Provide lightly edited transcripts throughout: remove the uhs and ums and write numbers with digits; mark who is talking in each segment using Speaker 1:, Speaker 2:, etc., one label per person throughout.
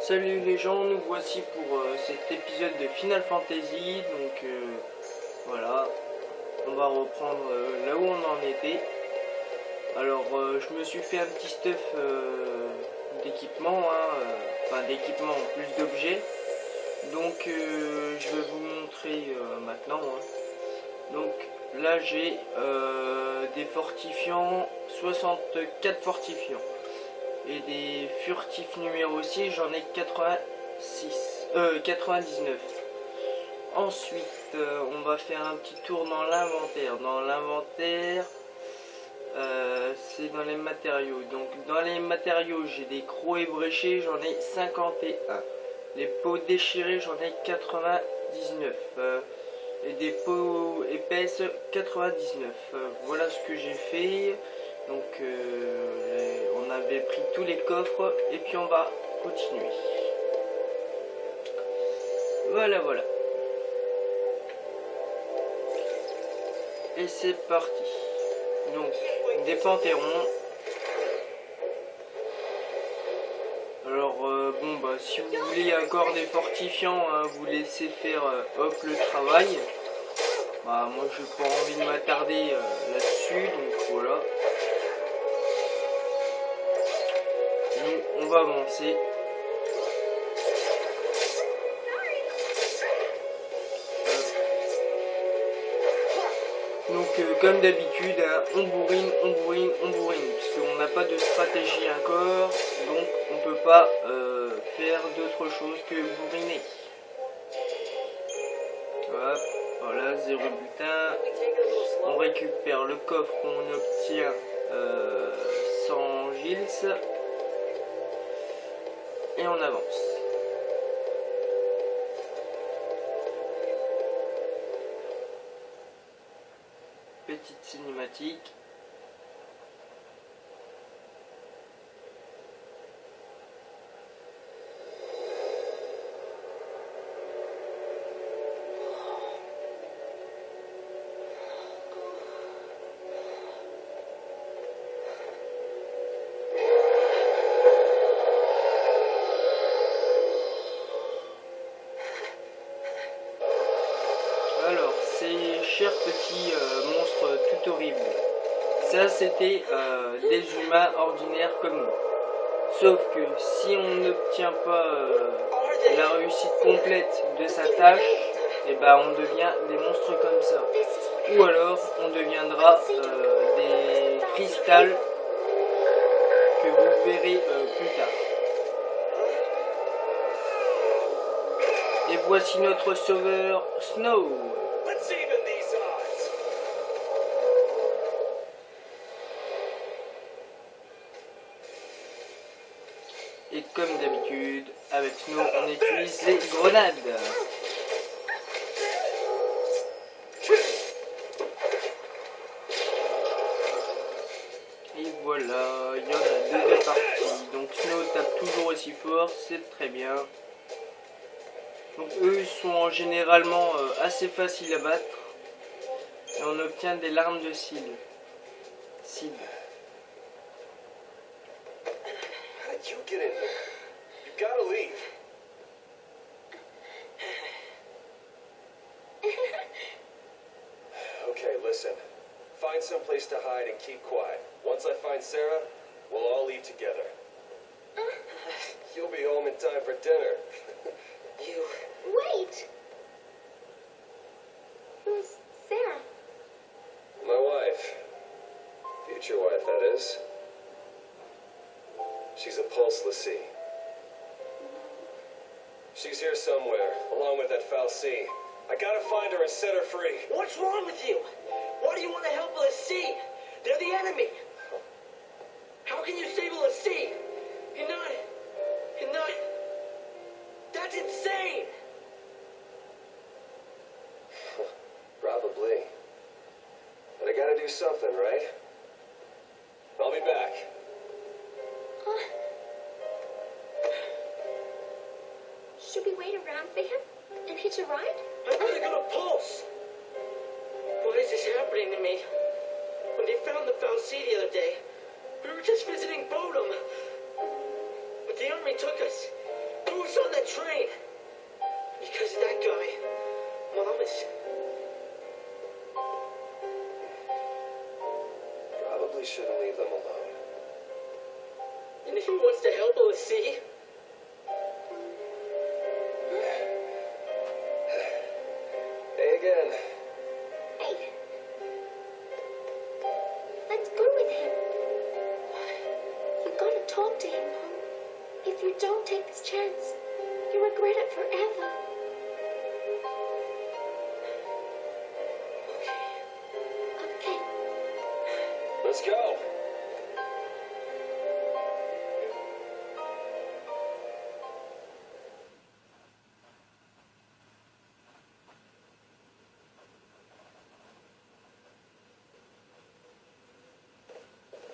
Speaker 1: Salut les gens, nous voici pour cet épisode de Final Fantasy. Donc voilà, on va reprendre là où on en était. Alors je me suis fait un petit stuff d'équipement, enfin d'équipement, plus d'objets. Donc je vais vous montrer maintenant. Donc là j'ai des fortifiants, 64 fortifiants. Et des furtifs numéro 6, j'en ai 99. Ensuite, on va faire un petit tour dans l'inventaire. Dans l'inventaire, c'est dans les matériaux. Donc, dans les matériaux, j'ai des crocs ébréchés, j'en ai 51. Les peaux déchirées, j'en ai 99. Et des peaux épaisses, 99. Voilà ce que j'ai fait. Donc on avait pris tous les coffres et puis on va continuer. Voilà. Et c'est parti. Donc des pantérons. Alors bon bah si vous voulez encore des fortifiants, vous laissez faire hop le travail. Bah moi j'ai pas envie de m'attarder là-dessus, donc voilà. On va avancer. Donc comme d'habitude, on bourrine, puisqu'on n'a pas de stratégie encore, donc on peut pas faire d'autre chose que bourriner. Voilà, 0 butin. On récupère le coffre qu'on obtient sans Gilles. Et on avance. Petite cinématique. Alors, ces chers petits monstres tout horribles, ça c'était des humains ordinaires comme nous. Sauf que si on n'obtient pas la réussite complète de sa tâche, et ben on devient des monstres comme ça. Ou alors on deviendra des cristals que vous verrez plus tard. Et voici notre sauveur Snow. Et comme d'habitude, avec Snow, on utilise les grenades. Et voilà, il y en a deux parties. Donc Snow tape toujours aussi fort, c'est très bien. Donc eux ils sont généralement assez faciles à battre. Et on obtient des larmes de Cid.
Speaker 2: How'd you get in here? You gotta leave. Okay, listen. Find some place to hide and keep quiet. Once I find Sarah, we'll all leave together. You'll be home in time for dinner.
Speaker 3: You... Wait! Who's Sarah?
Speaker 2: My wife. Future wife, that is. She's a Pulse Lassie. She's here somewhere, along with that Fal'Cie. I gotta find her and set her free.
Speaker 4: What's wrong with you? Why do you want to help Lassie? They're the enemy. How can you save Lassie? You're not... That's insane!
Speaker 2: Probably. But I gotta do something, right? I'll be back.
Speaker 3: Should we wait around for him and hitch a ride?
Speaker 4: I gotta go to Pulse. Why is this happening to me? When they found the Fal'Cie the other day, we were just visiting Bodum. But the army took us. We
Speaker 2: to leave them alone.
Speaker 4: And if he wants to help LSC,
Speaker 2: Hey again.
Speaker 3: Hey. Let's go with him. You gotta talk to him, Mom. If you don't take this chance, you regret it forever. Okay.
Speaker 2: Let's go.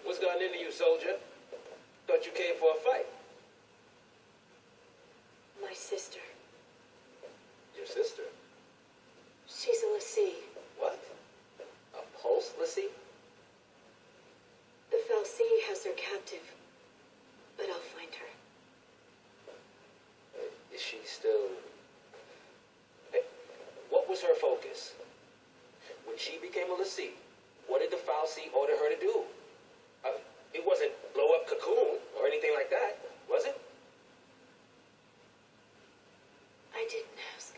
Speaker 2: What's gotten into you, soldier? Thought you came for a fight.
Speaker 5: My sister.
Speaker 2: Your sister?
Speaker 5: She's a Lassie.
Speaker 2: What? A pulse, Lissy?
Speaker 5: The Fal'Cie has her captive. But I'll find her.
Speaker 2: Is she still... Hey, what was her focus? When she became a Lassie, what did the Fal'Cie order her to do? It wasn't blow up Cocoon or anything like that, was it?
Speaker 5: I didn't ask.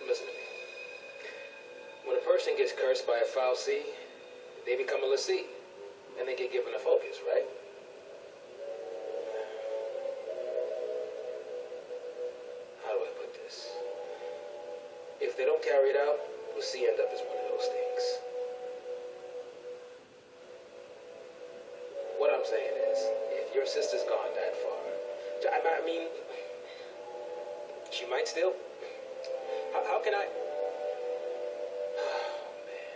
Speaker 2: Listen to me. When a person gets cursed by a Fal'Cie, they become a Lassie, and they get given a focus, right? How do I put this? If they don't carry it out, Lassie end up as one of those things. What I'm saying is, if your sister's gone that far, I mean, she might still. How can I? Oh, man.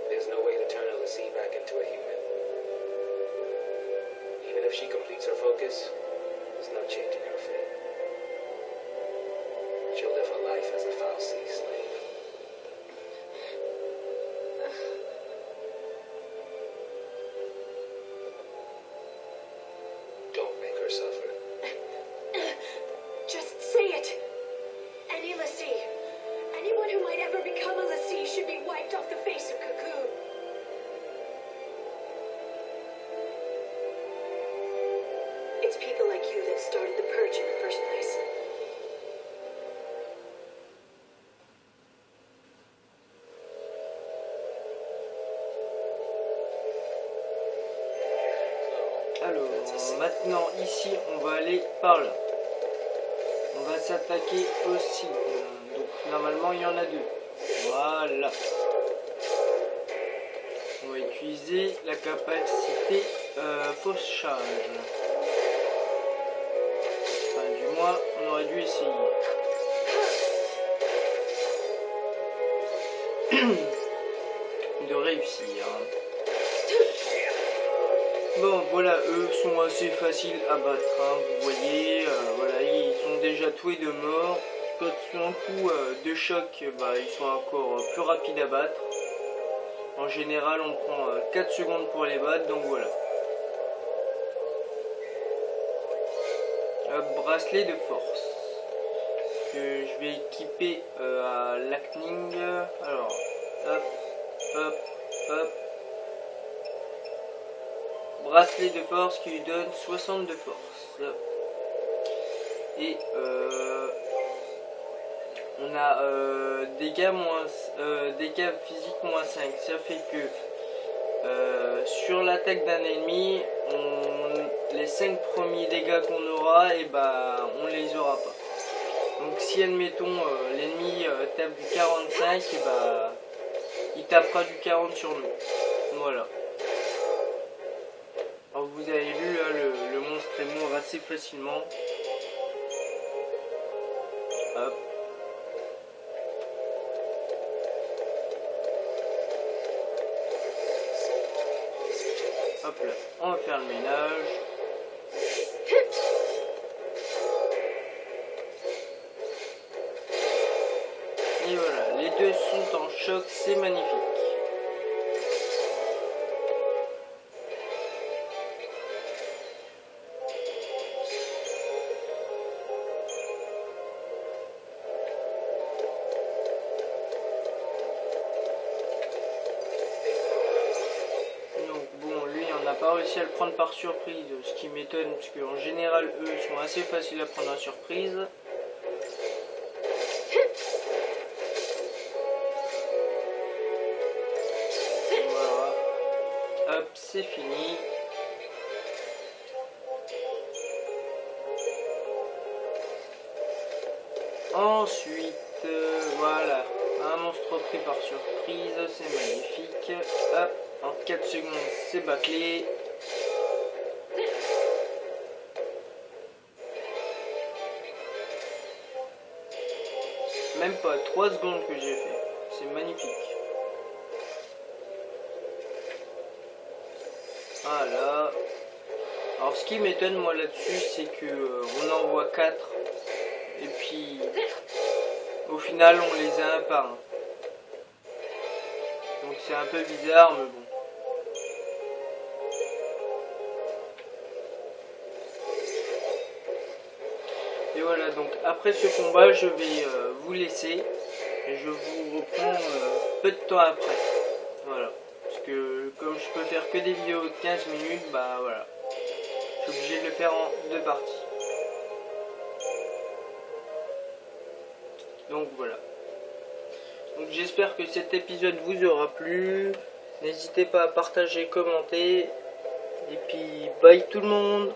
Speaker 2: There's no way to turn a Lassie back into a human. Even if she completes her focus, there's no changing her fate. She'll live her life as a Fal'Cie slave. Don't make her suffer.
Speaker 5: Just say it! Any Lassie, anyone who might ever become a Lassie should be wiped off the face of Cocoon. It's people like you that started the purge in the first place.
Speaker 1: Alors, maintenant ici, on va aller par là. On va s'attaquer aussi. Donc, normalement, il y en a deux. Voilà. On va utiliser la capacité fauchage. Enfin, du moins, on aurait dû essayer. De réussir. Bon, voilà, eux sont assez faciles à battre, hein, vous voyez, voilà, ils sont déjà tous et deux morts. Quand ils ont un coup de choc, ils sont encore plus rapides à battre. En général, on prend 4 secondes pour les battre, donc voilà. Bracelet de force. Que je vais équiper à Lightning. Alors, hop, hop, hop. Bracelet de force qui lui donne 60 de force. Et on a dégâts physiques moins 5. Ça fait que sur l'attaque d'un ennemi, les 5 premiers dégâts qu'on aura, et on les aura pas. Donc si admettons l'ennemi tape du 45, il tapera du 40 sur nous. Voilà. Alors vous avez vu là, le monstre est mort assez facilement. Hop. Hop là, on va faire le ménage. Et voilà, les deux sont en choc, c'est magnifique. pas réussi à le prendre par surprise, ce qui m'étonne parce qu'en général eux sont assez faciles à prendre à surprise. Voilà, hop, c'est fini. Ensuite, voilà, un monstre pris par surprise, c'est magnifique. Hop, en 4 secondes, c'est bâclé. Même pas 3 secondes que j'ai fait, c'est magnifique. Voilà. Alors ce qui m'étonne moi là-dessus, c'est que on en voit 4. Et puis, au final, on les a un par un. Donc c'est un peu bizarre, mais bon. Et voilà, donc après ce combat, je vais vous laisser. Et je vous reprends peu de temps après. Voilà. Parce que comme je peux faire que des vidéos de 15 minutes, bah voilà. Je suis obligé de le faire en 2 parties. Donc voilà. Donc j'espère que cet épisode vous aura plu. N'hésitez pas à partager, commenter. Et puis bye tout le monde.